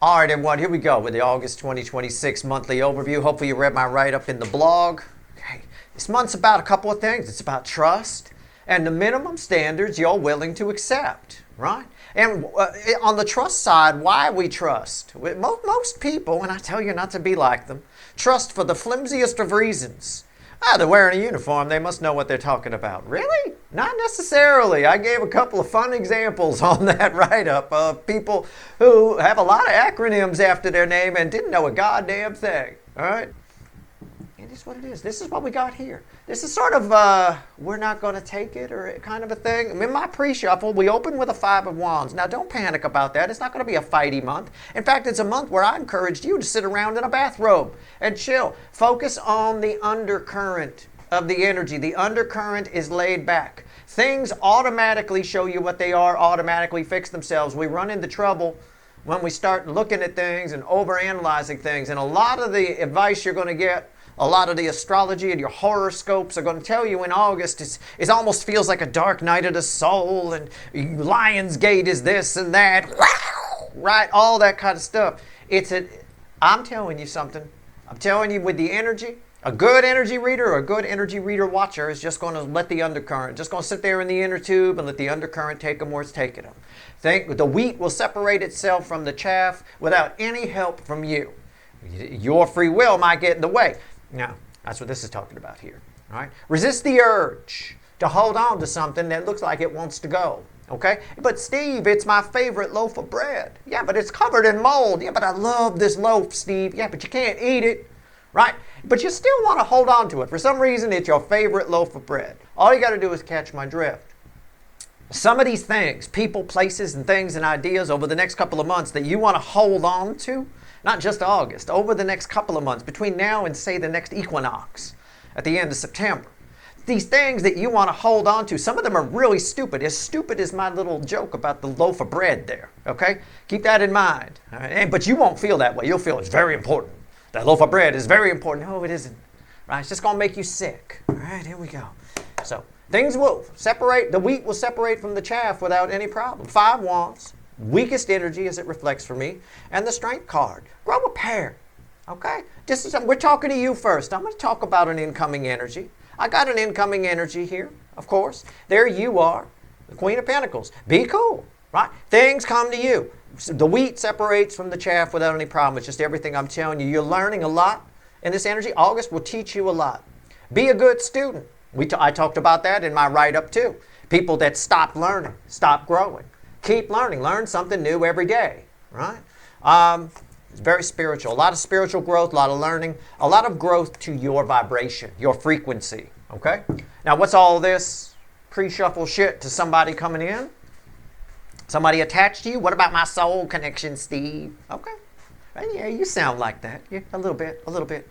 All right, everyone, here we go with the August 2026 monthly overview. Hopefully you read my write-up in the blog. Okay. This month's about a couple of things. It's about trust and the minimum standards you're willing to accept, right? And on the trust side, why we trust. Most people, and I tell you not to be like them, trust for the flimsiest of reasons. They're wearing a uniform. They must know what they're talking about. Really? Not necessarily. I gave a couple of fun examples on that write-up of people who have a lot of acronyms after their name and didn't know a goddamn thing. All right? It is what it is. This is what we got here. This is sort of we're not going to take it or kind of a thing. In my pre-shuffle, we open with a 5 of Wands. Now, don't panic about that. It's not going to be a fighty month. In fact, it's a month where I encouraged you to sit around in a bathrobe and chill. Focus on the undercurrent of the energy. The undercurrent is laid back. Things automatically show you what they are, automatically fix themselves. We run into trouble when we start looking at things and overanalyzing things. And a lot of the advice you're going to get, a lot of the astrology and your horoscopes are going to tell you in August it almost feels like a dark night of the soul, and Lionsgate is this and that, right? All that kind of stuff. I'm telling you something. I'm telling you with the energy, a good energy reader or a good energy reader watcher is just going to let the undercurrent, just going to sit there in the inner tube and let the undercurrent take them where it's taking them. Think the wheat will separate itself from the chaff without any help from you. Your free will might get in the way. Now, that's what this is talking about here. Right? Resist the urge to hold on to something that looks like it wants to go. Okay? But Steve, it's my favorite loaf of bread. Yeah, but it's covered in mold. Yeah, but I love this loaf, Steve. Yeah, but you can't eat it. Right? But you still want to hold on to it. For some reason, it's your favorite loaf of bread. All you got to do is catch my drift. Some of these things, people, places, and things and ideas over the next couple of months that you want to hold on to, not just August, over the next couple of months, between now and, say, the next equinox at the end of September. These things that you want to hold on to, some of them are really stupid. As stupid as my little joke about the loaf of bread there, okay? Keep that in mind. All right? But you won't feel that way. You'll feel it's very important. That loaf of bread is very important. No, it isn't. Right? It's just going to make you sick. All right, here we go. So things will separate. The wheat will separate from the chaff without any problem. 5 Wands. Weakest energy as it reflects for me, and the Strength card. Grow a pair, okay? We're talking to you first. I'm going to talk about an incoming energy. I got an incoming energy here, of course. There you are, the Queen of Pentacles. Be cool, right? Things come to you. The wheat separates from the chaff without any problem. It's just everything I'm telling you. You're learning a lot in this energy. August will teach you a lot. Be a good student. I talked about that in my write-up too. People that stop learning, stop growing. Keep learning. Learn something new every day, right? It's very spiritual. A lot of spiritual growth, a lot of learning, a lot of growth to your vibration, your frequency, okay? Now, what's all this pre-shuffle shit to somebody coming in? Somebody attached to you? What about my soul connection, Steve? Okay. Well, yeah, you sound like that. Yeah, a little bit, a little bit.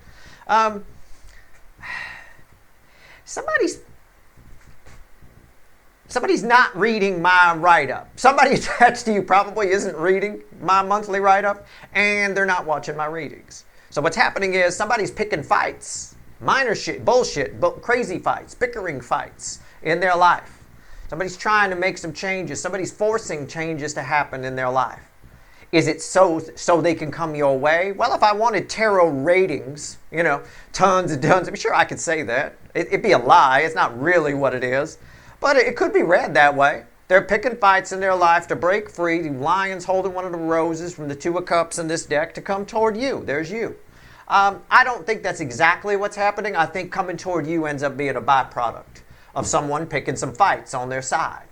Somebody's not reading my write-up. Somebody attached to you probably isn't reading my monthly write-up, and they're not watching my readings. So what's happening is somebody's picking fights, minor shit, bullshit, crazy fights, bickering fights in their life. Somebody's trying to make some changes. Somebody's forcing changes to happen in their life. Is it so they can come your way? Well, if I wanted tarot ratings, tons and tons, I'm sure I could say that. It'd be a lie. It's not really what it is. But it could be read that way. They're picking fights in their life to break free. The lion's holding one of the roses from the 2 of Cups in this deck to come toward you. There's you. I don't think that's exactly what's happening. I think coming toward you ends up being a byproduct of someone picking some fights on their side.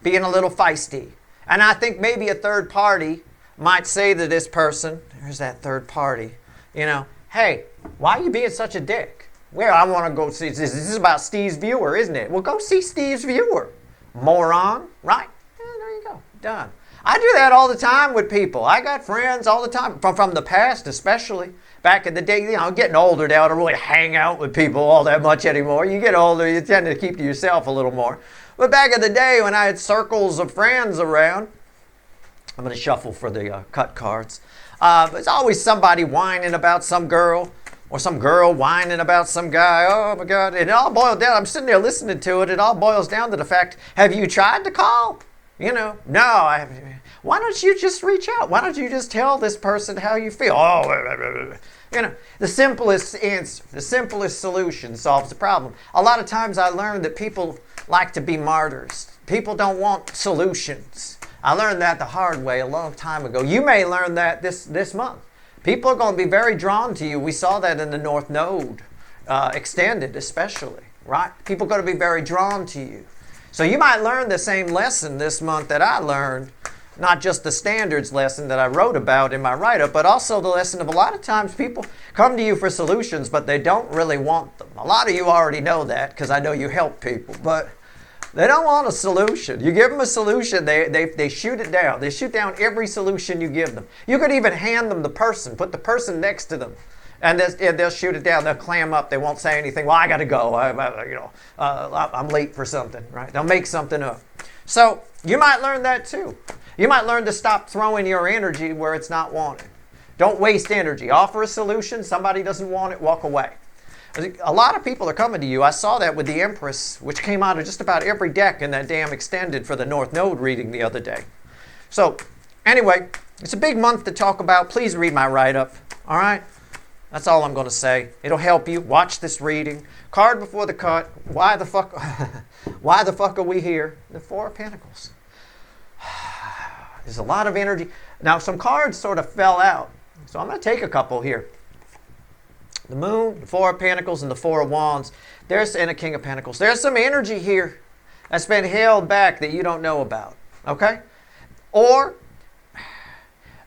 Being a little feisty. And I think maybe a third party might say to this person, there's that third party, hey, why are you being such a dick? Well, I want to go see, this is about Steve's viewer, isn't it? Well, go see Steve's viewer. Moron, right? Yeah, there you go, done. I do that all the time with people. I got friends all the time, from the past especially. Back in the day, getting older now, I don't really hang out with people all that much anymore. You get older, you tend to keep to yourself a little more. But back in the day when I had circles of friends around, I'm going to shuffle for the cut cards. There's always somebody whining about some girl, or some girl whining about some guy. Oh my God. It all boils down. I'm sitting there listening to it. It all boils down to the fact, have you tried to call? No, I haven't. Why don't you just reach out? Why don't you just tell this person how you feel? Oh, you know, the simplest answer, the simplest solution solves the problem. A lot of times I learned that people like to be martyrs. People don't want solutions. I learned that the hard way a long time ago. You may learn that this month. People are going to be very drawn to you. We saw that in the North Node, extended especially, right? People are going to be very drawn to you. So you might learn the same lesson this month that I learned, not just the standards lesson that I wrote about in my write-up, but also the lesson of a lot of times people come to you for solutions, but they don't really want them. A lot of you already know that because I know you help people, but they don't want a solution. You give them a solution, they shoot it down. They shoot down every solution you give them. You could even hand them the person, put the person next to them, and they'll shoot it down. They'll clam up. They won't say anything. Well, I got to go. I'm late for something, right? They'll make something up. So you might learn that too. You might learn to stop throwing your energy where it's not wanted. Don't waste energy. Offer a solution. Somebody doesn't want it, walk away. A lot of people are coming to you. I saw that with the Empress, which came out of just about every deck in that damn extended for the North Node reading the other day. So anyway, it's a big month to talk about. Please read my write-up. All right? That's all I'm going to say. It'll help you. Watch this reading. Card before the cut. Why the fuck are we here? The Four of Pentacles. There's a lot of energy. Now, some cards sort of fell out. So I'm going to take a couple here. The Moon, the Four of Pentacles, and the Four of Wands. And a King of Pentacles. There's some energy here that's been held back that you don't know about. Okay? Or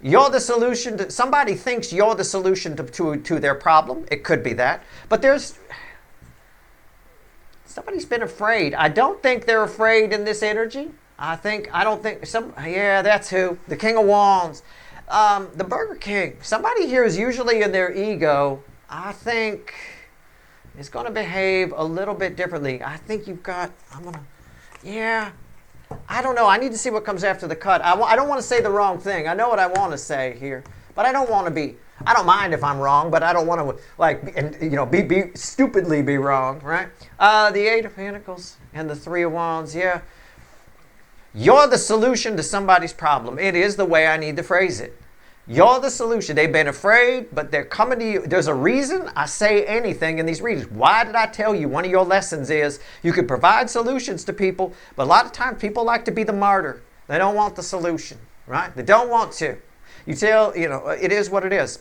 you're the solution. Somebody thinks you're the solution to their problem. It could be that. But somebody's been afraid. I don't think they're afraid in this energy. That's who. The King of Wands. The Burger King. Somebody here is usually in their ego. I think is going to behave a little bit differently. I think I don't know. I need to see what comes after the cut. I don't want to say the wrong thing. I know what I want to say here, but I don't want to be. I don't mind if I'm wrong, but I don't want to be stupidly be wrong, right? The Eight of Pentacles and the Three of Wands. Yeah, you're the solution to somebody's problem. It is the way I need to phrase it. You're the solution. They've been afraid, but they're coming to you. There's a reason I say anything in these readings. Why did I tell you? One of your lessons is you can provide solutions to people, but a lot of times people like to be the martyr. They don't want the solution, right? They don't want to. You tell, it is what it is.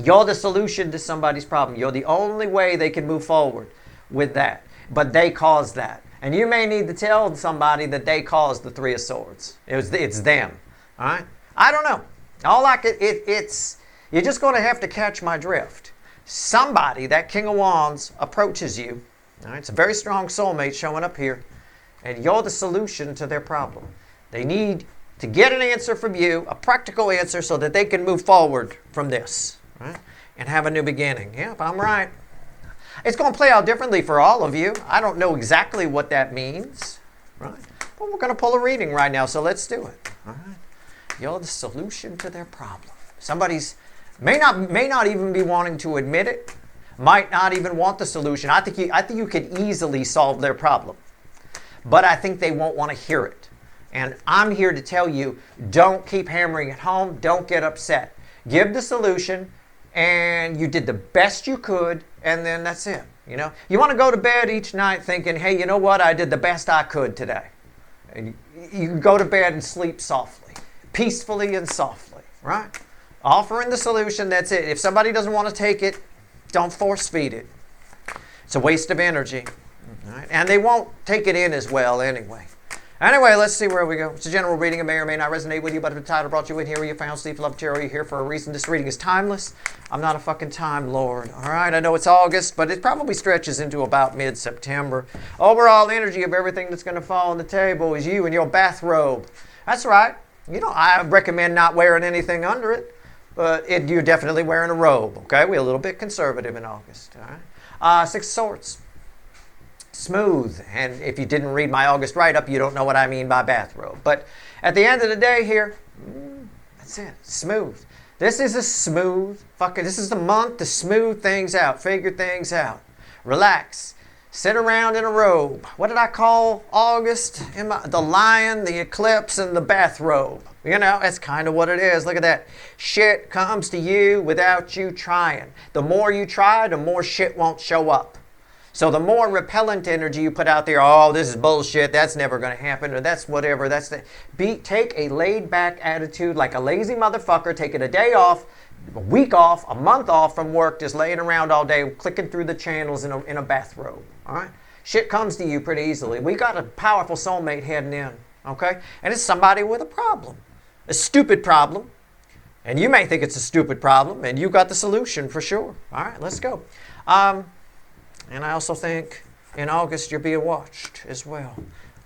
You're the solution to somebody's problem. You're the only way they can move forward with that. But they caused that. And you may need to tell somebody that they caused the Three of Swords. It's them, all right? I don't know. You're just going to have to catch my drift. Somebody, that King of Wands, approaches you. All right, it's a very strong soulmate showing up here. And you're the solution to their problem. They need to get an answer from you, a practical answer, so that they can move forward from this, right? And have a new beginning. Yep, I'm right. It's going to play out differently for all of you. I don't know exactly what that means, right? But we're going to pull a reading right now, so let's do it. All right. You're the solution to their problem. Somebody's may not even be wanting to admit it, might not even want the solution. I think you could easily solve their problem, but I think they won't want to hear it. And I'm here to tell you, don't keep hammering it home. Don't get upset. Give the solution, and you did the best you could, and then that's it. You want to go to bed each night thinking, hey, you know what? I did the best I could today. And you can go to bed and sleep softly. Peacefully and softly, right? Offering the solution, that's it. If somebody doesn't want to take it, don't force feed it. It's a waste of energy. Right? And they won't take it in as well anyway. Anyway, let's see where we go. It's a general reading. It may or may not resonate with you, but if the title brought you in here, you found Steve Love Tarot, you're here for a reason. This reading is timeless. I'm not a fucking time lord. All right, I know it's August, but it probably stretches into about mid-September. Overall energy of everything that's going to fall on the table is you in your bathrobe. That's right. I recommend not wearing anything under it, but you're definitely wearing a robe, okay? We're a little bit conservative in August, all right? Six of Swords. Smooth. And if you didn't read my August write-up, you don't know what I mean by bathrobe. But at the end of the day here, that's it. Smooth. This is a smooth this is the month to smooth things out, figure things out. Relax. sit around in a robe. What did I call August? The lion, the eclipse, and the bathrobe. You know, that's kind of what it is. Look at that. Shit comes to you without you trying. The more you try, the more shit won't show up. So the more repellent energy you put out there, oh, this is bullshit, that's never going to happen, or that's whatever, take a laid-back attitude like a lazy motherfucker, taking a day off, a week off, a month off from work, just laying around all day, clicking through the channels in a bathrobe, all right? Shit comes to you pretty easily. We got a powerful soulmate heading in, okay? And it's somebody with a problem, a stupid problem, and you may think it's a stupid problem, and you got the solution for sure. All right, let's go. And I also think in August you're being watched as well.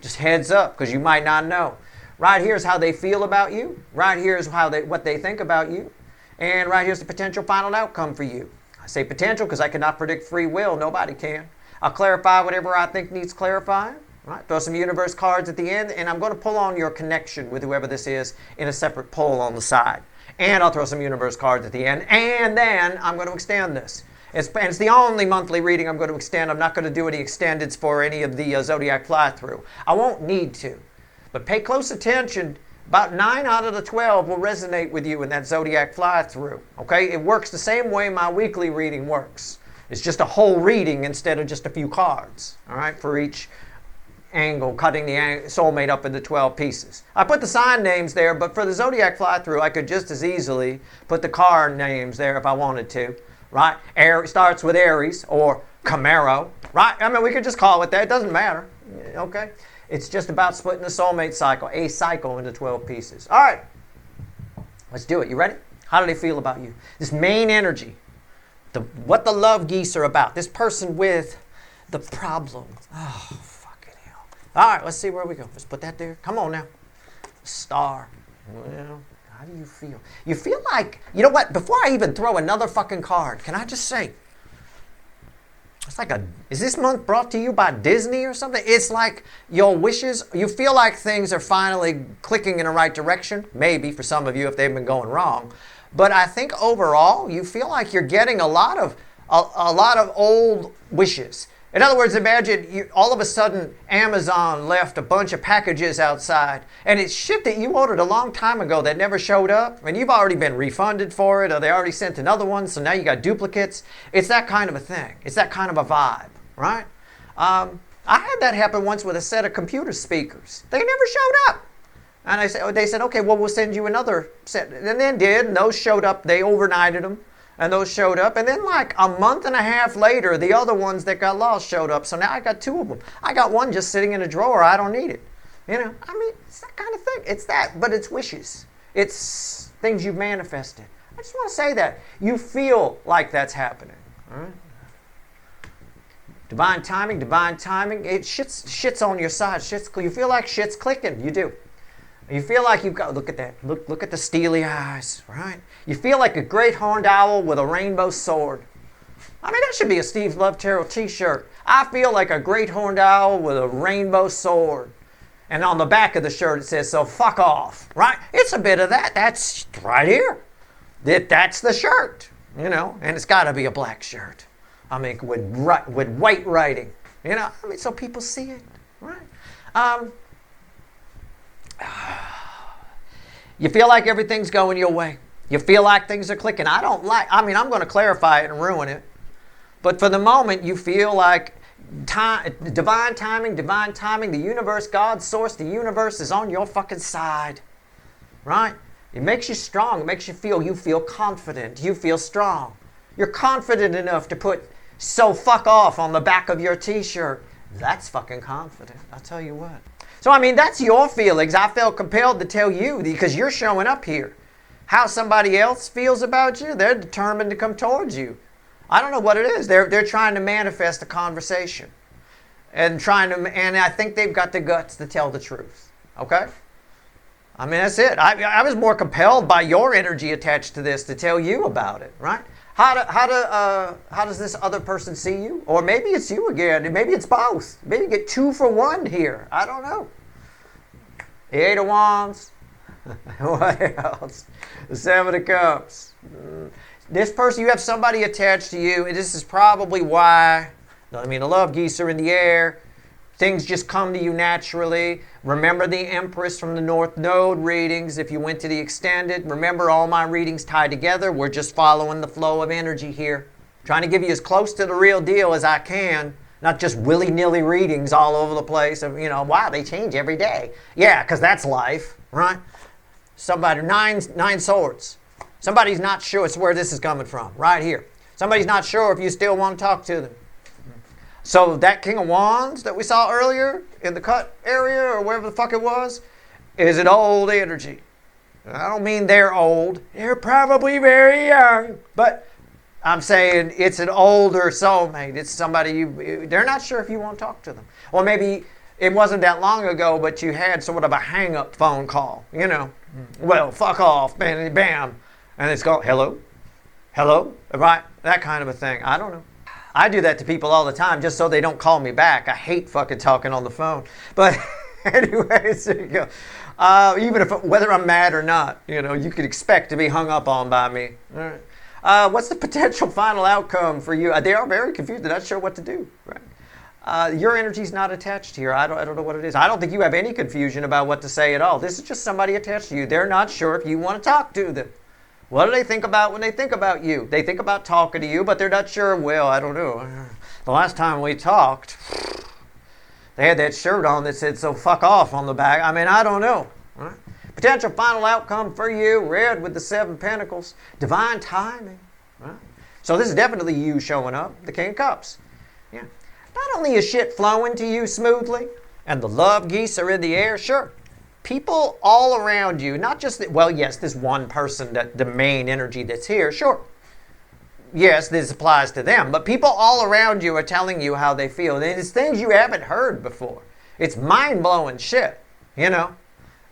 Just heads up, because you might not know. Right here is how they feel about you. Right here is what they think about you. And right here's the potential final outcome for you. I say potential because I cannot predict free will. Nobody can. I'll clarify whatever I think needs clarifying. Right? Throw some universe cards at the end, and I'm going to pull on your connection with whoever this is in a separate poll on the side. And I'll throw some universe cards at the end, and then I'm going to extend this. It's the only monthly reading I'm going to extend. I'm not going to do any extendeds for any of the Zodiac fly-through. I won't need to. But pay close attention. About 9 out of the 12 will resonate with you in that Zodiac fly-through. Okay? It works the same way my weekly reading works. It's just a whole reading instead of just a few cards. All right? For each angle, cutting the soulmate up into 12 pieces. I put the sign names there, but for the Zodiac fly-through, I could just as easily put the car names there if I wanted to. Right? Starts with Aries or Camaro. Right? I mean, we could just call it that. It doesn't matter. Okay? It's just about splitting the soulmate cycle, a cycle, into 12 pieces. All right. Let's do it. You ready? How do they feel about you? This main energy. What the love geese are about. This person with the problem. Oh, fucking hell. All right. Let's see where we go. Let's put that there. Come on now. Star. Well, how do you feel? You feel like, you know what? Before I even throw another fucking card, can I just say, it's like is this month brought to you by Disney or something? It's like your wishes, you feel like things are finally clicking in the right direction. Maybe for some of you if they've been going wrong. But I think overall, you feel like you're getting a lot of old wishes. In other words, imagine all of a sudden Amazon left a bunch of packages outside and it's shit that you ordered a long time ago that never showed up and you've already been refunded for it or they already sent another one, so now you got duplicates. It's that kind of a thing. It's that kind of a vibe, right? I had that happen once with a set of computer speakers. They never showed up. And they said, okay, well, we'll send you another set. And then did, and those showed up. They overnighted them. And those showed up. And then like a month and a half later, the other ones that got lost showed up. So now I got 2 of them. I got one just sitting in a drawer. I don't need it. You know, I mean, it's that kind of thing. It's that, but it's wishes. It's things you've manifested. I just want to say that. You feel like that's happening. All right? Divine timing, divine timing. Shit's on your side. You feel like shit's clicking. You do. You feel like you've got, look at that, look at the steely eyes, right? You feel like a great horned owl with a rainbow sword. I mean, that should be a Steve Love Tarot t-shirt. I feel like a great horned owl with a rainbow sword. And on the back of the shirt it says, so fuck off, right? It's a bit of that. That's right here. That's the shirt, you know, and it's got to be a black shirt. I mean, with white writing, you know, I mean, so people see it, right? You feel like everything's going your way. You feel like things are clicking. I'm going to clarify it and ruin it. But for the moment, you feel like divine timing, the universe, God's source, the universe is on your fucking side. Right? It makes you strong. It makes you feel confident. You feel strong. You're confident enough to put so fuck off on the back of your t-shirt. That's fucking confident. I'll tell you what. So, I mean, that's your feelings. I felt compelled to tell you because you're showing up here. How somebody else feels about you, they're determined to come towards you. I don't know what it is. They're trying to manifest a conversation. And I think they've got the guts to tell the truth. Okay? I mean, that's it. I was more compelled by your energy attached to this to tell you about it, right? How does this other person see you? Or maybe it's you again. Maybe it's both. Maybe you get 2 for 1 here. I don't know. The 8 of Wands. What else? The 7 of Cups. This person, you have somebody attached to you, and this is probably why I mean, the love geese are in the air. Things just come to you naturally. Remember the Empress from the North Node readings. If you went to the extended, remember all my readings tied together. We're just following the flow of energy here. Trying to give you as close to the real deal as I can. Not just willy-nilly readings all over the place. Of, wow, they change every day. Yeah, because that's life, right? Somebody, nine swords. Somebody's not sure. It's where this is coming from, right here. Somebody's not sure if you still want to talk to them. So that King of Wands that we saw earlier in the cut area or wherever the fuck it was, is an old energy. I don't mean they're old. They're probably very young. But I'm saying it's an older soulmate. It's somebody they're not sure if you want to talk to them. Or maybe it wasn't that long ago, but you had sort of a hang-up phone call. Well, fuck off, bam, bam. And it's called, hello? Hello? Right? That kind of a thing. I don't know. I do that to people all the time just so they don't call me back. I hate fucking talking on the phone. But anyways, there you go. Even whether I'm mad or not, you could expect to be hung up on by me. All right. What's the potential final outcome for you? They are very confused. They're not sure what to do. Right? Your energy's not attached here. I don't know what it is. I don't think you have any confusion about what to say at all. This is just somebody attached to you. They're not sure if you want to talk to them. What do they think about when they think about you? They think about talking to you, but they're not sure. Well, I don't know. The last time we talked, they had that shirt on that said, so fuck off on the back. I mean, I don't know. Right? Potential final outcome for you, red with the 7 pentacles. Divine timing. Right? So this is definitely you showing up, the King of Cups. Yeah. Not only is shit flowing to you smoothly, and the love geese are in the air, sure. People all around you, not just, yes, this one person, the main energy that's here, sure. Yes, this applies to them, but people all around you are telling you how they feel. And it's things you haven't heard before. It's mind-blowing shit,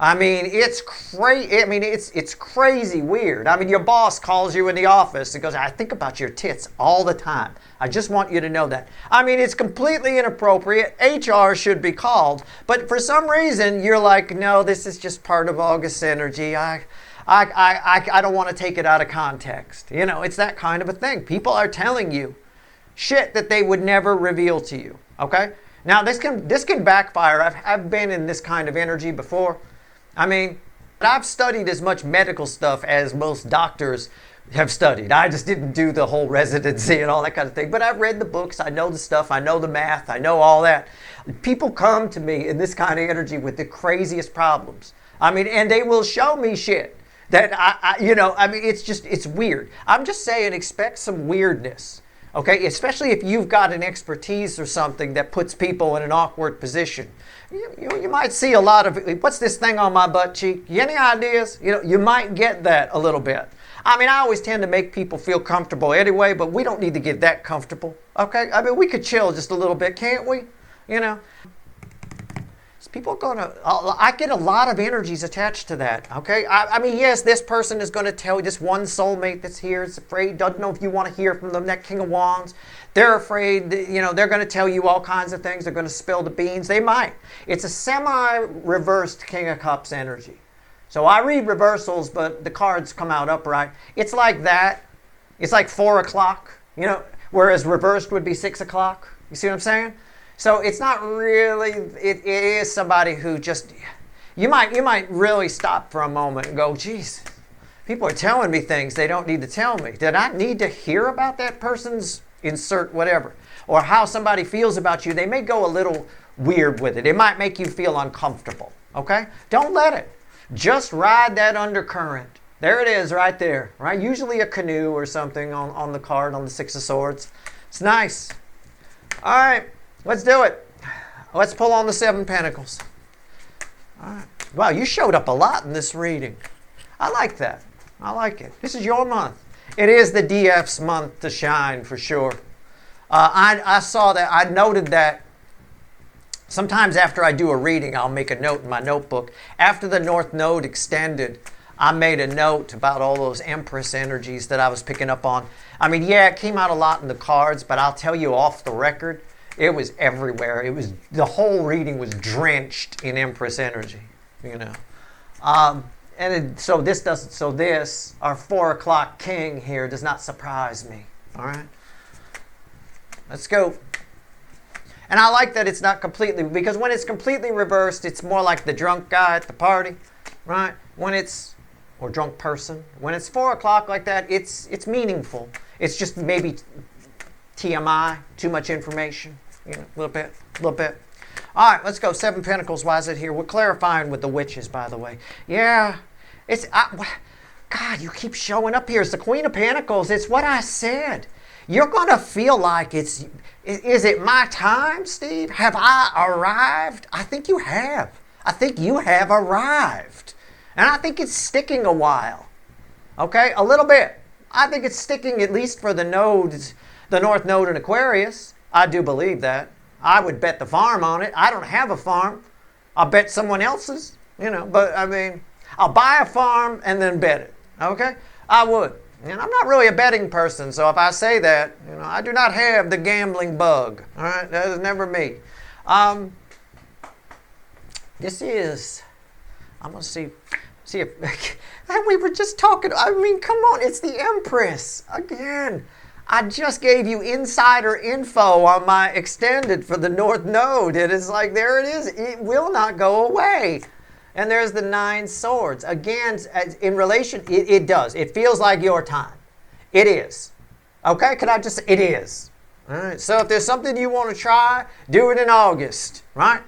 I mean, it's crazy. I mean, it's crazy weird. I mean, your boss calls you in the office and goes, I think about your tits all the time. I just want you to know that. I mean, it's completely inappropriate. HR should be called. But for some reason, you're like, no, this is just part of August's energy. I don't want to take it out of context. It's that kind of a thing. People are telling you shit that they would never reveal to you. Okay? Now, this can backfire. I've been in this kind of energy before. I mean, I've studied as much medical stuff as most doctors have studied. I just didn't do the whole residency and all that kind of thing. But I've read the books. I know the stuff. I know the math. I know all that. People come to me in this kind of energy with the craziest problems. I mean, and they will show me shit that it's weird. I'm just saying, expect some weirdness. Okay, especially if you've got an expertise or something that puts people in an awkward position. You might see a lot of, what's this thing on my butt cheek? Any ideas? You might get that a little bit. I mean, I always tend to make people feel comfortable anyway, but we don't need to get that comfortable. Okay, I mean, we could chill just a little bit, can't we? People are gonna, I get a lot of energies attached to that, okay? I mean, yes, this person is gonna tell you, this one soulmate that's here is afraid, doesn't know if you want to hear from them, that King of Wands. They're afraid, they're gonna tell you all kinds of things. They're gonna spill the beans. They might. It's a semi-reversed King of Cups energy. So I read reversals, but the cards come out upright. It's like that. It's like 4 o'clock, whereas reversed would be 6 o'clock. You see what I'm saying? So it's not really, it is somebody who just, you might really stop for a moment and go, geez, people are telling me things they don't need to tell me. Did I need to hear about that person's insert whatever? Or how somebody feels about you? They may go a little weird with it. It might make you feel uncomfortable, okay? Don't let it. Just ride that undercurrent. There it is right there, right? Usually a canoe or something on the card, on the 6 of Swords. It's nice. All right. Let's do it. Let's pull on the 7 Pentacles. All right. Wow, you showed up a lot in this reading. I like that. I like it. This is your month. It is the DF's month to shine for sure. I saw that. I noted that sometimes after I do a reading, I'll make a note in my notebook. After the North Node extended, I made a note about all those Empress energies that I was picking up on. I mean, yeah, it came out a lot in the cards, but I'll tell you off the record, it was everywhere. The whole reading was drenched in Empress energy, So this, our 4 o'clock king here does not surprise me. All right, let's go. And I like that it's not completely, because when it's completely reversed, it's more like the drunk guy at the party, right? Or drunk person. When it's 4 o'clock like that, it's meaningful. It's just maybe TMI, too much information, a little bit. All right, let's go. 7 Pentacles, why is it here? We're clarifying with the witches, by the way. Yeah, God, you keep showing up here. It's the Queen of Pentacles. It's what I said. You're going to feel like is it my time, Steve? Have I arrived? I think you have. I think you have arrived. And I think it's sticking a while. Okay, a little bit. I think it's sticking at least for the nodes, the North Node in Aquarius. I do believe that. I would bet the farm on it. I don't have a farm. I'll bet someone else's, but I mean, I'll buy a farm and then bet it. Okay? I would. And I'm not really a betting person, so if I say that, I do not have the gambling bug. All right? That is never me. I'm going to see if, and we were just talking, I mean, come on, it's the Empress. Again, I just gave you insider info on my extended for the North Node. It is like, there it is. It will not go away. And there's the 9 swords. Again, in relation, it does. It feels like your time. It is. Okay? Can I just say, it is. All right? So if there's something you want to try, do it in August. Right?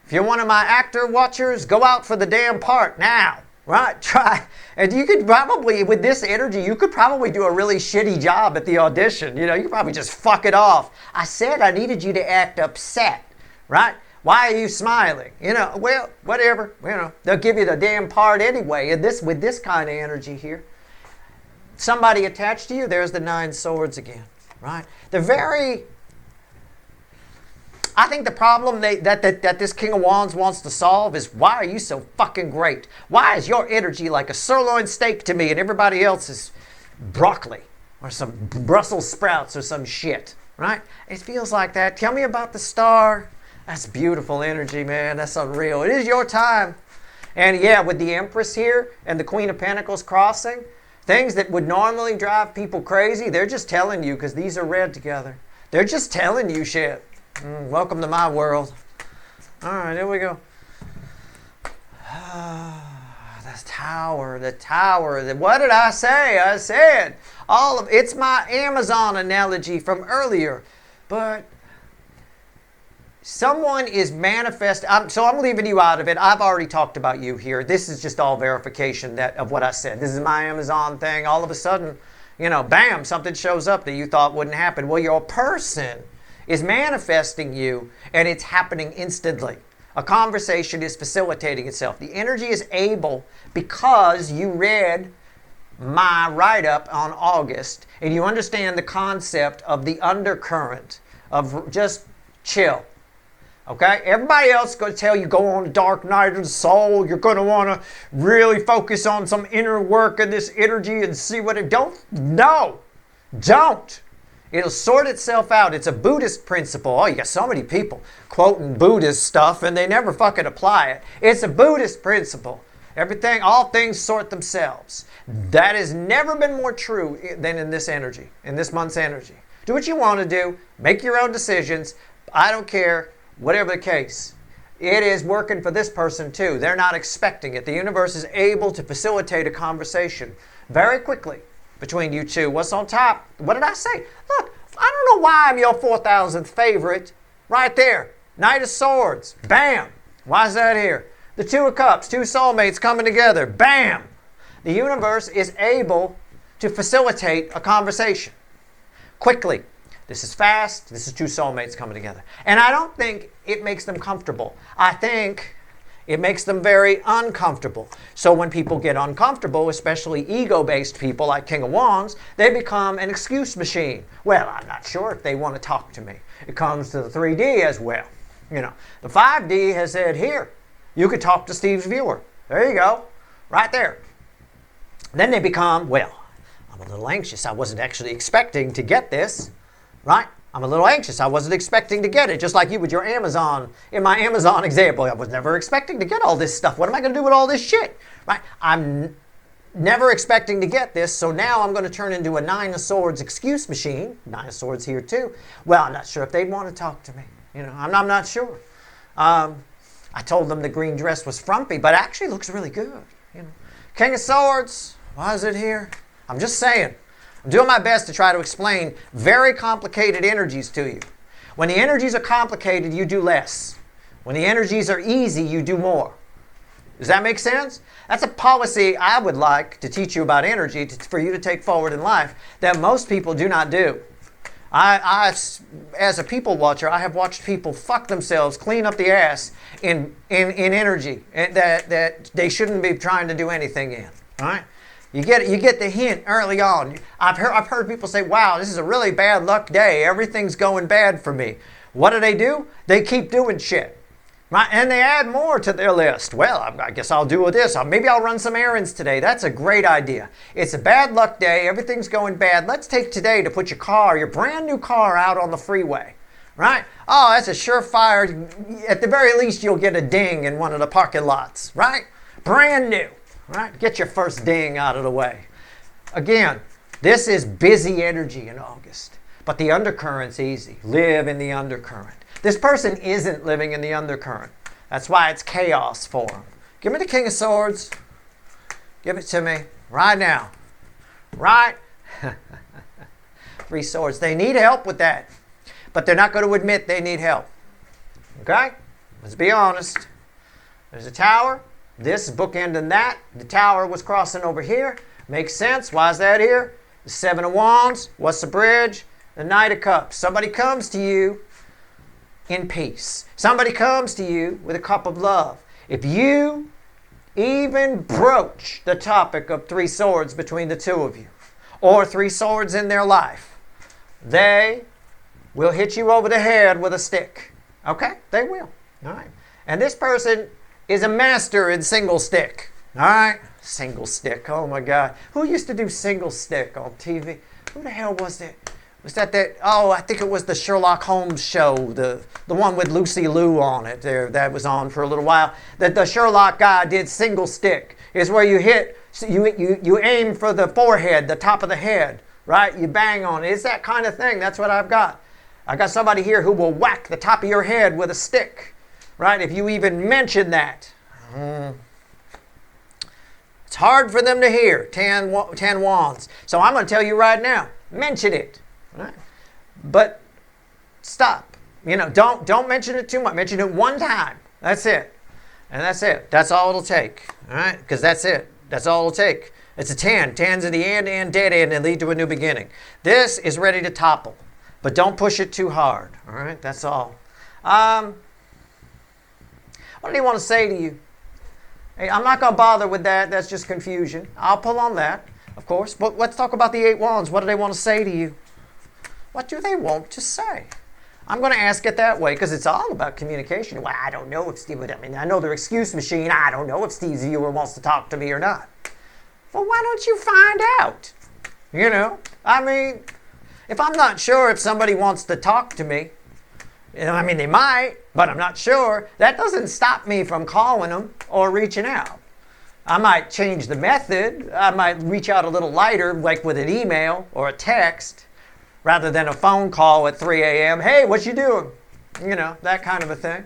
If you're one of my actor watchers, go out for the damn part now. Right? Try. And you could probably, with this energy, you could probably do a really shitty job at the audition. You could probably just fuck it off. I said I needed you to act upset. Right? Why are you smiling? Well, whatever. They'll give you the damn part anyway. And with this kind of energy here, somebody attached to you, there's the 9 swords again, right? I think the problem that this King of Wands wants to solve is, why are you so fucking great? Why is your energy like a sirloin steak to me and everybody else is broccoli or some Brussels sprouts or some shit, right? It feels like that. Tell me about the star. That's beautiful energy, man. That's unreal. It is your time. And yeah, with the Empress here and the Queen of Pentacles crossing, things that would normally drive people crazy, they're just telling you, because these are read together. They're just telling you shit. Welcome to my world. All right, here we go. The tower. What did I say? I said it's my Amazon analogy from earlier. But someone is manifest. So I'm leaving you out of it. I've already talked about you here. This is just all verification of what I said. This is my Amazon thing. All of a sudden, bam, something shows up that you thought wouldn't happen. Well, your person is manifesting you, and it's happening instantly. A conversation is facilitating itself. The energy is able, because you read my write-up on August, and you understand the concept of the undercurrent of just chill. Okay? Everybody else is going to tell you, go on a dark night of the soul. You're going to want to really focus on some inner work of this energy and see what it... Don't. It'll sort itself out. It's a Buddhist principle. Oh, you got so many people quoting Buddhist stuff and they never fucking apply it. It's a Buddhist principle. All things sort themselves. That has never been more true than in this energy, in this month's energy. Do what you want to do. Make your own decisions. I don't care. Whatever the case. It is working for this person too. They're not expecting it. The universe is able to facilitate a conversation very quickly between you two. What's on top? What did I say? Look, I don't know why I'm your 4,000th favorite. Right there. Knight of Swords. Bam. Why is that here? The 2 of Cups. 2 soulmates coming together. Bam. The universe is able to facilitate a conversation quickly. This is fast. This is 2 soulmates coming together. And I don't think it makes them comfortable. I think it makes them very uncomfortable. So when people get uncomfortable, especially ego-based people like King of Wands, they become an excuse machine. Well, I'm not sure if they want to talk to me. It comes to the 3D as well. The 5D has said, here, you could talk to Steve's viewer. There you go. Right there. Then they become, well, I'm a little anxious. I wasn't actually expecting to get this. Right? I'm a little anxious. I wasn't expecting to get it. Just like you with your Amazon. In my Amazon example, I was never expecting to get all this stuff. What am I going to do with all this shit? Right? I'm never expecting to get this, so now I'm going to turn into a 9 of Swords excuse machine. 9 of Swords here too. Well, I'm not sure if they'd want to talk to me. I'm not sure. I told them the green dress was frumpy, but it actually looks really good. King of Swords, why is it here? I'm just saying. I'm doing my best to try to explain very complicated energies to you. When the energies are complicated, you do less. When the energies are easy, you do more. Does that make sense? That's a policy I would like to teach you about energy for you to take forward in life that most people do not do. I, as a people watcher, I have watched people fuck themselves, clean up the ass in energy that they shouldn't be trying to do anything in. All right? You get the hint early on. I've heard people say, "Wow, this is a really bad luck day. Everything's going bad for me." What do? They keep doing shit. Right? And they add more to their list. Well, I guess I'll do this. Maybe I'll run some errands today. That's a great idea. It's a bad luck day. Everything's going bad. Let's take today to put your brand new car out on the freeway. Right? Oh, that's a surefire. At the very least, you'll get a ding in one of the parking lots. Right? Brand new. Right? Get your first ding out of the way. Again, this is busy energy in August. But the undercurrent's easy. Live in the undercurrent. This person isn't living in the undercurrent. That's why it's chaos for them. Give me the King of Swords. Give it to me right now. Right? 3 swords. They need help with that. But they're not going to admit they need help. Okay? Let's be honest. There's a tower. This is bookending that. The tower was crossing over here. Makes sense. Why is that here? The 7 of Wands. What's the bridge? The Knight of Cups. Somebody comes to you in peace. Somebody comes to you with a cup of love. If you even broach the topic of 3 swords between the two of you, or 3 swords in their life, they will hit you over the head with a stick. Okay? They will. All right. And this person is a master in single stick. All right? Single stick. Oh my God. Who used to do single stick on TV? Who the hell was that? Was that? Oh, I think it was the Sherlock Holmes show, the one with Lucy Liu on it. That was on for a little while. The Sherlock guy did single stick. It's where you hit, you aim for the forehead, the top of the head, right? You bang on it. It's that kind of thing. That's what I've got. I got somebody here who will whack the top of your head with a stick, right? If you even mention that. It's hard for them to hear. 10 wands. So I'm going to tell you right now. Mention it. Right? But stop. Don't mention it too much. Mention it one time. That's it. And that's it. That's all it'll take. All right? Because that's it. That's all it'll take. It's a 10. 10's at the end, dead end, and lead to a new beginning. This is ready to topple. But don't push it too hard. All right? That's all. What do you want to say to you? Hey, I'm not going to bother with that. That's just confusion. I'll pull on that, of course. But let's talk about the 8 wands. What do they want to say to you? What do they want to say? I'm going to ask it that way because it's all about communication. Well, I don't know if Steve would. I know their excuse machine. I don't know if Steve's viewer wants to talk to me or not. Well, why don't you find out? If I'm not sure if somebody wants to talk to me, they might, but I'm not sure. That doesn't stop me from calling them or reaching out. I might change the method. I might reach out a little lighter, like with an email or a text, rather than a phone call at 3 a.m. Hey, what you doing? That kind of a thing.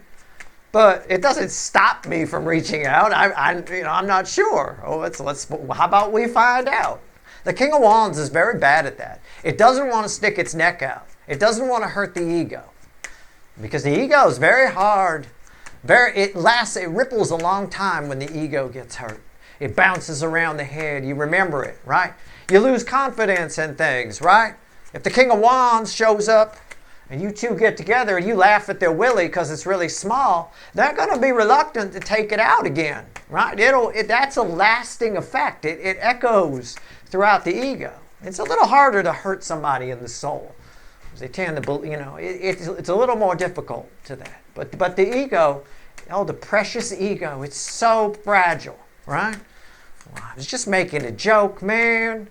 But it doesn't stop me from reaching out. I'm not sure. How about we find out? The King of Wands is very bad at that. It doesn't want to stick its neck out. It doesn't want to hurt the ego. Because the ego is very hard. It ripples a long time when the ego gets hurt. It bounces around the head. You remember it, right? You lose confidence in things, right? If the King of Wands shows up and you two get together and you laugh at their willy because it's really small, they're going to be reluctant to take it out again, right? That's a lasting effect. It echoes throughout the ego. It's a little harder to hurt somebody in the soul. They tend to believe, it's a little more difficult to that. But the ego, the precious ego, it's so fragile, right? Well, I was just making a joke, man.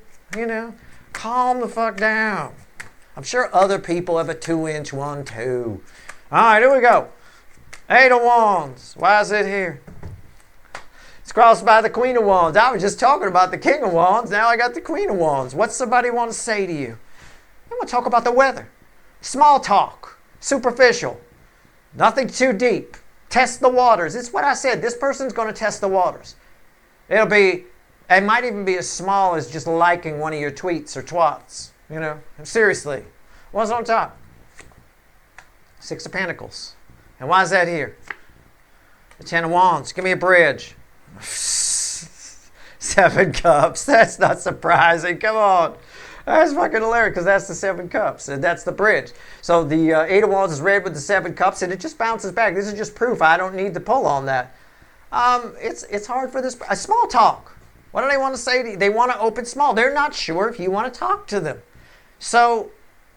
Calm the fuck down. I'm sure other people have a 2-inch one too. All right, here we go. 8 of Wands. Why is it here? It's crossed by the Queen of Wands. I was just talking about the King of Wands. Now I got the Queen of Wands. What's somebody want to say to you? I want to talk about the weather. Small talk. Superficial. Nothing too deep. Test the waters. It's what I said. This person's going to test the waters. It might even be as small as just liking one of your tweets or twats. You know, seriously. What's on top? Six of Pentacles. And why is that here? The Ten of Wands. Give me a bridge. Seven Cups. That's not surprising. Come on. That's fucking hilarious because that's the Seven Cups. And that's the bridge. So the Eight of Wands is red with the Seven Cups and it just bounces back. This is just proof. I don't need to pull on that. It's hard for this. A small talk. What do they want to say to you? They want to open small. They're not sure if you want to talk to them. So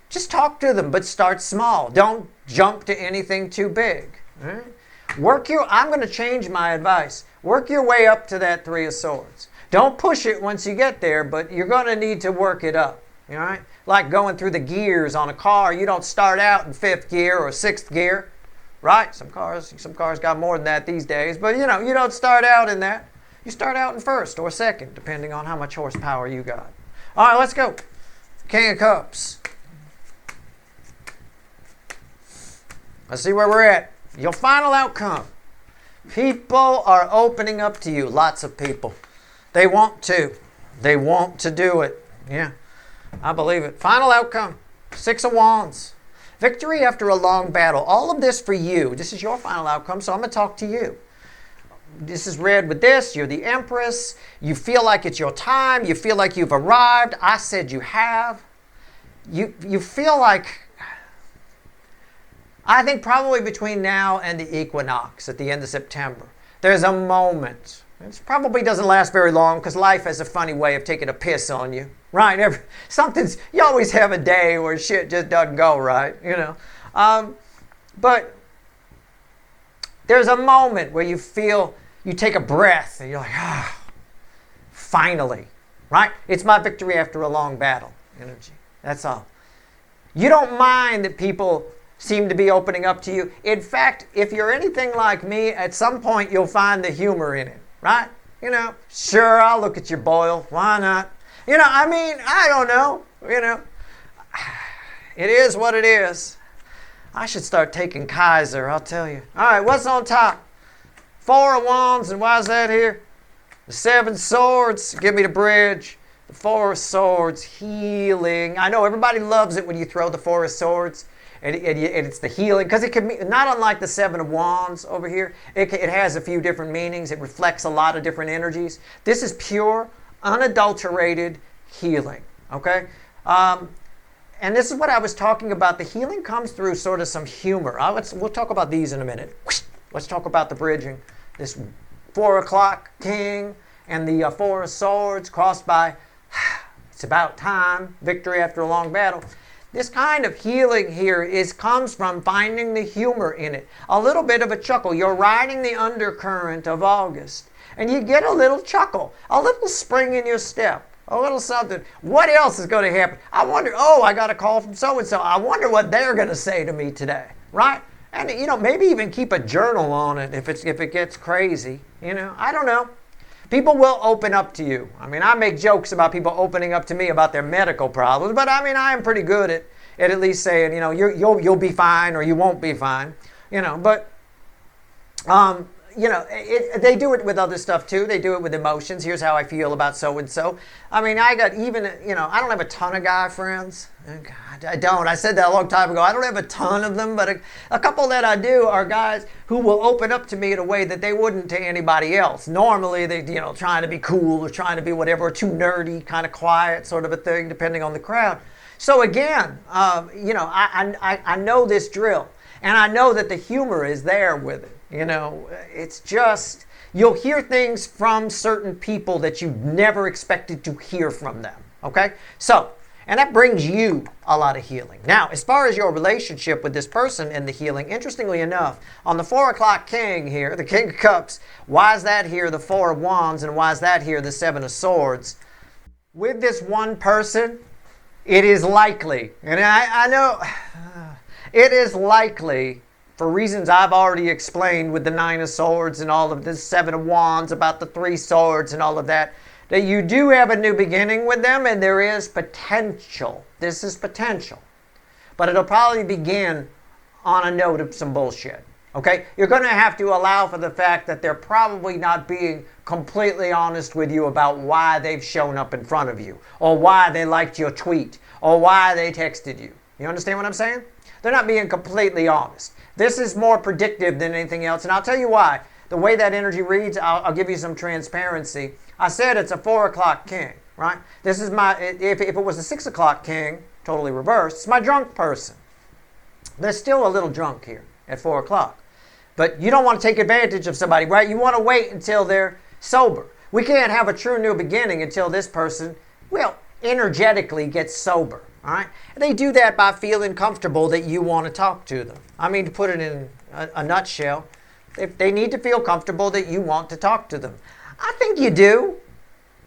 just talk to them, but start small. Don't jump to anything too big. All right? I'm going to change my advice. Work your way up to that Three of Swords. Don't push it once you get there, but you're going to need to work it up. All right? Like going through the gears on a car. You don't start out in 5th gear or 6th gear. Right? Some cars got more than that these days, but you don't start out in that. You start out in 1st or 2nd, depending on how much horsepower you got. All right, let's go. King of Cups. Let's see where we're at. Your final outcome. People are opening up to you. Lots of people. They want to. They want to do it. Yeah, I believe it. Final outcome. Six of Wands. Victory after a long battle. All of this for you. This is your final outcome, so I'm going to talk to you. This is red with this. You're the Empress. You feel like it's your time. You feel like you've arrived. I said you have. You feel like, I think probably between now and the equinox at the end of September, there's a moment. It probably doesn't last very long because life has a funny way of taking a piss on you. Right? You always have a day where shit just doesn't go right, you know. But there's a moment where you feel, you take a breath and you're like, finally, right? It's my victory after a long battle energy. That's all. You don't mind that people seem to be opening up to you. In fact, if you're anything like me, at some point you'll find the humor in it, right? You know, sure, I'll look at your boil. Why not? You know, I mean, I don't know. You know, it is what it is. I should start taking Kaiser, I'll tell you. All right, what's on top? Four of Wands, and why is that here? The Seven Swords, give me the bridge. The Four of Swords, healing. I know everybody loves it when you throw the Four of Swords, and it's the healing, because it can be, not unlike the Seven of Wands over here, it has a few different meanings. It reflects a lot of different energies. This is pure, unadulterated healing, okay? And this is what I was talking about. The healing comes through sort of some humor. We'll talk about these in a minute. Let's talk about the bridging. This 4 o'clock king and the Four of Swords crossed by, it's about time, victory after a long battle. This kind of healing here comes from finding the humor in it. A little bit of a chuckle. You're riding the undercurrent of August, and you get a little chuckle, a little spring in your step. A little something. What else is going to happen? I wonder, I got a call from so-and-so. I wonder what they're going to say to me today, right? And, you know, maybe even keep a journal on it if it gets crazy. You know, I don't know. People will open up to you. I mean, I make jokes about people opening up to me about their medical problems, but I mean, I am pretty good at least saying, you know, you'll be fine or you won't be fine, you know, but, you know, they do it with other stuff too. They do it with emotions. Here's how I feel about so-and-so. I mean, I don't have a ton of guy friends. God, I don't. I said that a long time ago. I don't have a ton of them, but a couple that I do are guys who will open up to me in a way that they wouldn't to anybody else. Normally, they, you know, trying to be cool or trying to be whatever, or too nerdy, kind of quiet sort of a thing, depending on the crowd. So again, you know, I know this drill, and I know that the humor is there with it. You know, it's just, you'll hear things from certain people that you never expected to hear from them, okay? So, and that brings you a lot of healing. Now, as far as your relationship with this person and the healing, interestingly enough, on the 4 o'clock king here, the King of Cups, why is that here the Four of Wands, and why is that here the Seven of Swords? With this one person, it is likely, and I know, it is likely, for reasons I've already explained with the Nine of Swords and all of the Seven of Wands, about the Three Swords and all of that, that you do have a new beginning with them, and there is potential. This is potential. But it'll probably begin on a note of some bullshit. Okay? You're going to have to allow for the fact that they're probably not being completely honest with you about why they've shown up in front of you, or why they liked your tweet, or why they texted you. You understand what I'm saying? They're not being completely honest. This is more predictive than anything else, and I'll tell you why. The way that energy reads, I'll give you some transparency. I said it's a 4 o'clock king, right? This is my, if it was a 6 o'clock king, totally reversed, it's my drunk person. They're still a little drunk here at 4 o'clock. But you don't want to take advantage of somebody, right? You want to wait until they're sober. We can't have a true new beginning until this person, well, energetically gets sober, all right? And they do that by feeling comfortable that you want to talk to them. I mean, to put it in a nutshell, if they need to feel comfortable that you want to talk to them. I think you do.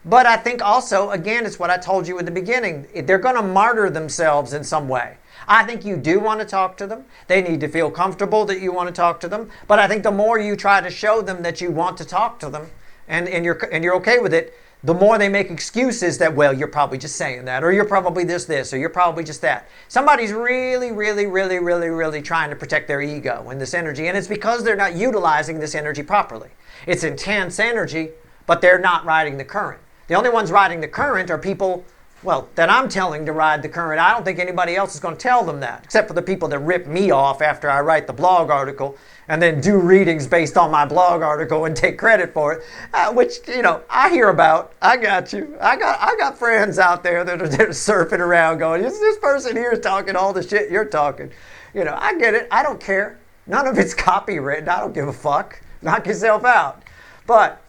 But I think also, again, it's what I told you at the beginning. They're going to martyr themselves in some way. I think you do want to talk to them. They need to feel comfortable that you want to talk to them. But I think the more you try to show them that you want to talk to them and you're okay with it, the more they make excuses that, well, you're probably just saying that, or you're probably this, or you're probably just that. Somebody's really, really, really, really, really trying to protect their ego and this energy. And it's because they're not utilizing this energy properly. It's intense energy, but they're not riding the current. The only ones riding the current are people, well, that I'm telling to ride the current. I don't think anybody else is going to tell them that, except for the people that rip me off after I write the blog article and then do readings based on my blog article and take credit for it, which, you know, I hear about. I got you. I got friends out there that are surfing around going, this person here is talking all the shit you're talking. You know, I get it. I don't care. None of it's copywritten. I don't give a fuck. Knock yourself out. But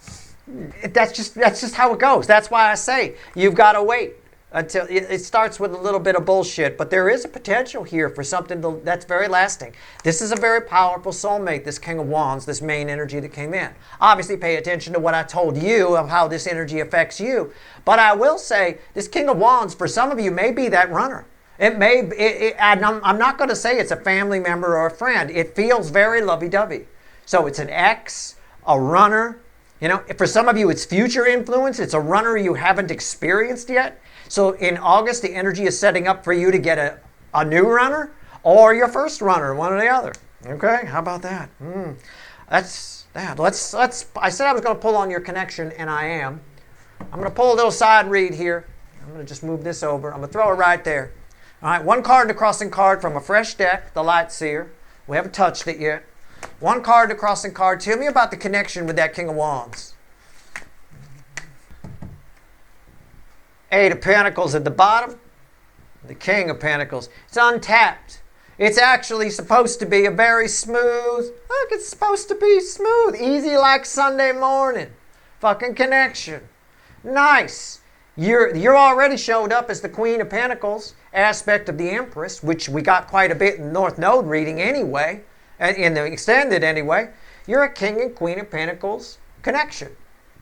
that's just how it goes. That's why I say you've got to wait until it starts with a little bit of bullshit. But there is a potential here for something that's very lasting. This is a very powerful soulmate, this King of Wands, this main energy that came in. Obviously, pay attention to what I told you of how this energy affects you. But I will say, this King of Wands, for some of you, may be that runner. It may. I'm not going to say it's a family member or a friend. It feels very lovey-dovey. So it's an ex, a runner. You know, for some of you, it's future influence. It's a runner you haven't experienced yet. So in August, the energy is setting up for you to get a new runner or your first runner, one or the other. Okay, how about that? That's that. Let's. I said I was going to pull on your connection, and I am. I'm going to pull a little side read here. I'm going to just move this over. I'm going to throw it right there. All right, one card, the crossing card from a fresh deck, the Light Seer. We haven't touched it yet. One card, the crossing card. Tell me about the connection with that King of Wands. Eight of Pentacles at the bottom. The King of Pentacles. It's untapped. It's actually supposed to be a very smooth, look, it's supposed to be smooth, easy like Sunday morning. Fucking connection. Nice. You're already showed up as the Queen of Pentacles, aspect of the Empress, which we got quite a bit in North Node reading anyway. In the extended anyway, you're a King and Queen of Pentacles connection.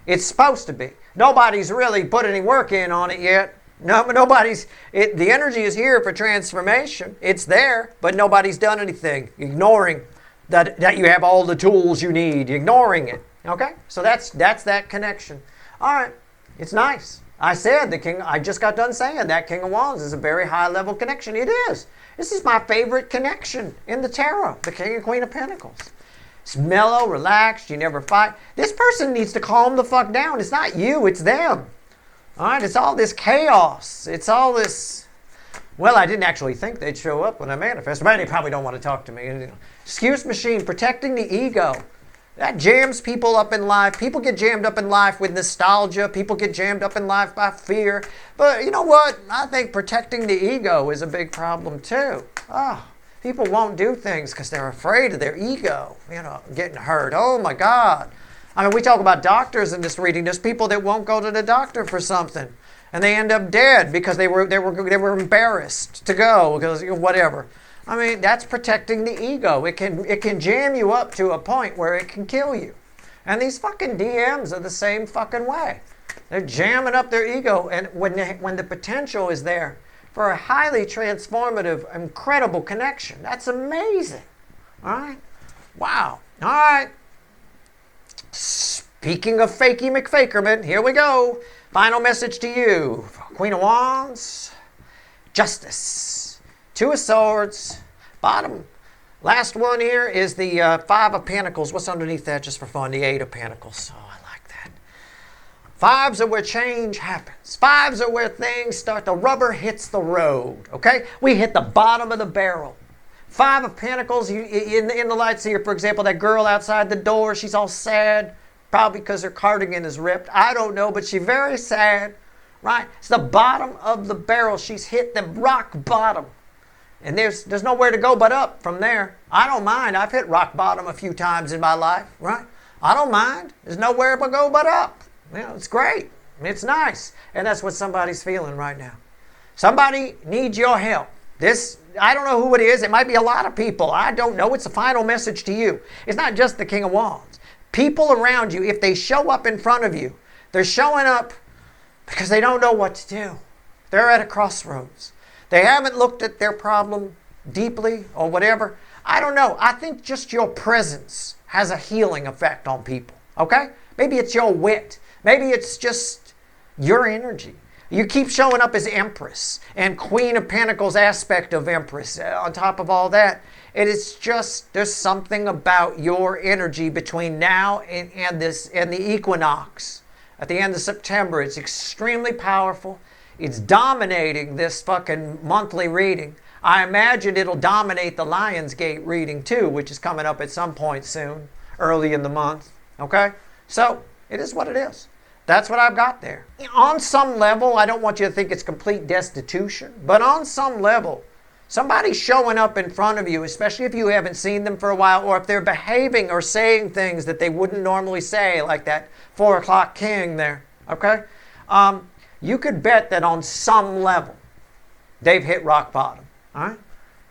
It's supposed to be. Nobody's really put any work in on it yet. The energy is here for transformation. It's there, but nobody's done anything. Ignoring that you have all the tools you need. Ignoring it. Okay? So that's that connection. All right. It's nice. I said I just got done saying that King of Wands is a very high level connection. It is. This is my favorite connection in the tarot, the King and Queen of Pentacles. It's mellow, relaxed, you never fight. This person needs to calm the fuck down. It's not you, it's them. All right, it's all this chaos. It's all this, well, I didn't actually think they'd show up when I manifested, but they probably don't want to talk to me. Excuse machine, protecting the ego. That jams people up in life. People get jammed up in life with nostalgia. People get jammed up in life by fear. But you know what? I think protecting the ego is a big problem too. People won't do things because they're afraid of their ego, getting hurt. Oh my God. I mean, we talk about doctors in this reading. There's people that won't go to the doctor for something, and they end up dead because they were embarrassed to go because whatever. I mean, that's protecting the ego. It can jam you up to a point where it can kill you. And these fucking DMs are the same fucking way. They're jamming up their ego, and when the potential is there for a highly transformative, incredible connection, that's amazing. All right? Wow. All right. Speaking of Fakey McFakerman, here we go. Final message to you. Queen of Wands, Justice. Two of Swords, bottom. Last one here is the Five of Pentacles. What's underneath that, just for fun? The Eight of Pentacles. Oh, I like that. Fives are where change happens. Fives are where things start. The rubber hits the road, okay? We hit the bottom of the barrel. Five of Pentacles, in the lights here, for example, that girl outside the door, she's all sad, probably because her cardigan is ripped. I don't know, but she's very sad, right? It's the bottom of the barrel. She's hit the rock bottom. And there's nowhere to go but up from there. I don't mind. I've hit rock bottom a few times in my life, right? I don't mind. There's nowhere to go but up. You know, it's great. It's nice. And that's what somebody's feeling right now. Somebody needs your help. I don't know who it is. It might be a lot of people. I don't know. It's a final message to you. It's not just the King of Wands. People around you, if they show up in front of you, they're showing up because they don't know what to do. They're at a crossroads. They haven't looked at their problem deeply or whatever. I don't know. I think just your presence has a healing effect on people. Okay? Maybe it's your wit. Maybe it's just your energy. You keep showing up as Empress and Queen of Pentacles aspect of Empress on top of all that. And it's just, there's something about your energy between now and the equinox. At the end of September, it's extremely powerful. It's dominating this fucking monthly reading. I imagine it'll dominate the Lionsgate reading too, which is coming up at some point soon, early in the month. Okay? So, it is what it is. That's what I've got there. On some level, I don't want you to think it's complete destitution, but on some level, somebody's showing up in front of you, especially if you haven't seen them for a while, or if they're behaving or saying things that they wouldn't normally say, like that 4 o'clock king there. Okay? You could bet that on some level, they've hit rock bottom. All right?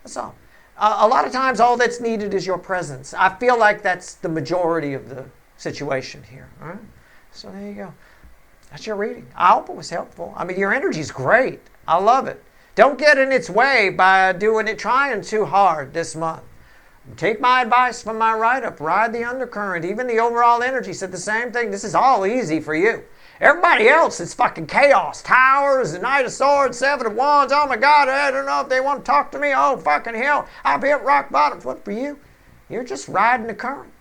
That's all. A lot of times, all that's needed is your presence. I feel like that's the majority of the situation here. All right? So there you go. That's your reading. I hope it was helpful. I mean, your energy's great. I love it. Don't get in its way by trying too hard this month. Take my advice from my write-up. Ride the undercurrent. Even the overall energy said the same thing. This is all easy for you. Everybody else, it's fucking chaos. Towers, the Knight of Swords, Seven of Wands. Oh my God, I don't know if they want to talk to me. Oh fucking hell, I've hit rock bottom. What for you? You're just riding the current.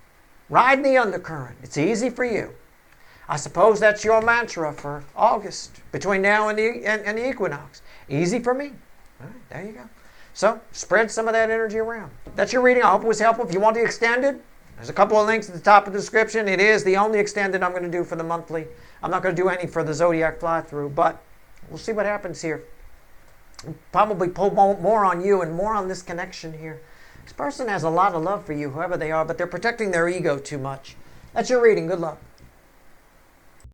Riding the undercurrent. It's easy for you. I suppose that's your mantra for August, between now and the equinox. Easy for me. All right, there you go. So, spread some of that energy around. That's your reading. I hope it was helpful. If you want the extended, there's a couple of links at the top of the description. It is the only extended I'm going to do for the monthly. I'm not going to do any for the Zodiac fly-through, but we'll see what happens here. I'll probably pull more on you and more on this connection here. This person has a lot of love for you, whoever they are, but they're protecting their ego too much. That's your reading. Good luck.